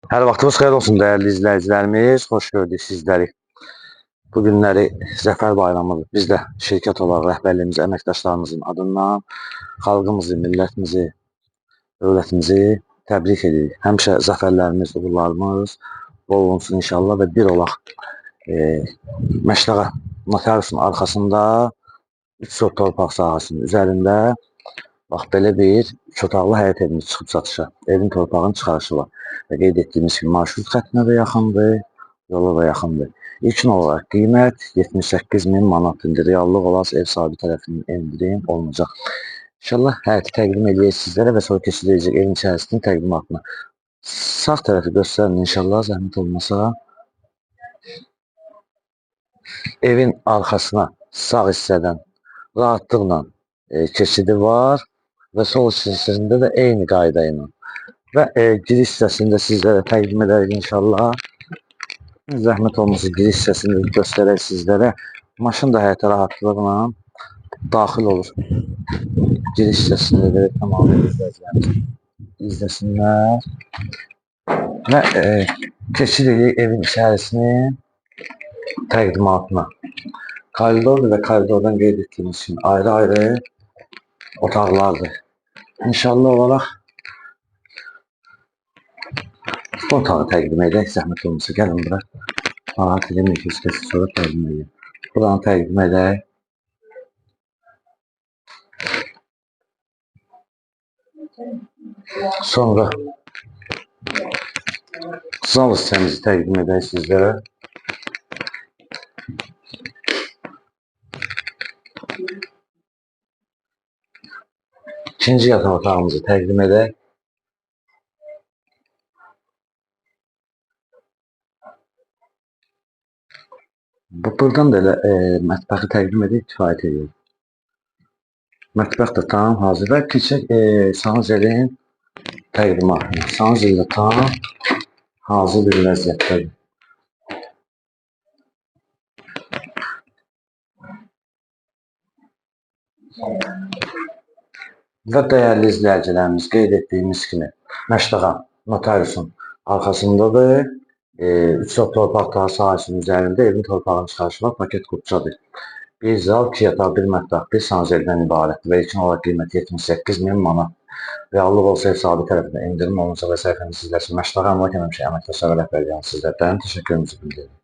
Hər vaxtınız xeyir olsun dəyərli izləyicilərimiz. Xoş gördük sizləri. Bu günləri Zəfər bayramıdır. Biz də şirkət olaraq rəhbərliyimiz, əməkdaşlarımızın adından xalqımızı, millətimizi, dövlətimizi təbrik edirik. Həmişə zəfərlərimiz, uğurlarımız bol olsun inşallah və bir olaq. Məşləğə notariusun arxasında 3 sot torpaq sahəsinin üzərində bax belə bir 3 otaqlı həyət evimiz çıxıb satışa. Evin torpağının çıxarışı var. Və qeyd etdiyimiz kimi marşrut xəttinə də yaxındır, yola da yaxındır. İlkin olaraq qiymət 78.000 manat indi. Reallıq olarsa ev sahibi tərəfindən endirim olunacaq. İnşallah həyəti təqdim edəcəyik sizlərə və sonra keçiriləcək evin içərisinin təqdimatına. Sağ tərəfi göstərin inşallah, zəhmət olmasa. Evin arxasına sağ hissədən rahatlıqla keçidi var və sol hissəsində də eyni qayda ilə. Və giriş hissəsində sizlərə təqdim edərik inşallah. Zəhmət olmasa giriş hissəsində göstərək sizlərə. Maşın da həyətə rahatlıqla daxil olur. Giriş hissəsində də tamamilə izləsinlər. Və keçirik evin içərisinin təqdimatına. Koridordur və koridordan qeyd etdiyimiz kimi ayrı-ayrı otaqlardır. İnşallah olaraq bu otağı təqdim edək, zəhmət olmasa gəlin bura. Narahat edəmək istəsə sonra təqdim edək. Buranı təqdim edək. Sonra zal hissəmizi təqdim edək sizlərə. İkinci yataq otağımızı təqdim edək. Buradan da elə mətbəxi təqdim edək, kifayət edir. Mətbəx də tam hazır və keçək sanuzelin təqdimatına. Sanuzel də tam hazır bir vəziyyətdədir. Və dəyərli izləyicilərimiz qeyd etdiyimiz kimi Məşləğə notariusun arxasındadır. 3 sot torpaq daha sahəsinin üzərində evin torpağının çıxarışı var, paket qutçadır. Bir zal, 2 yataq, 1 mətbəx, 1 sanuzeldən ibarətdir və ilkin olaraq qiyməti 78.000 manat. Reallıq olsa ev sahibi tərəfindən endirim olunacaq və səhifəmiz sizlər üçün Məşləğə əmlak həmişə əməkdaşlar və rəhbərliyin sizlərdən təşəkkürümüzü bildiririk.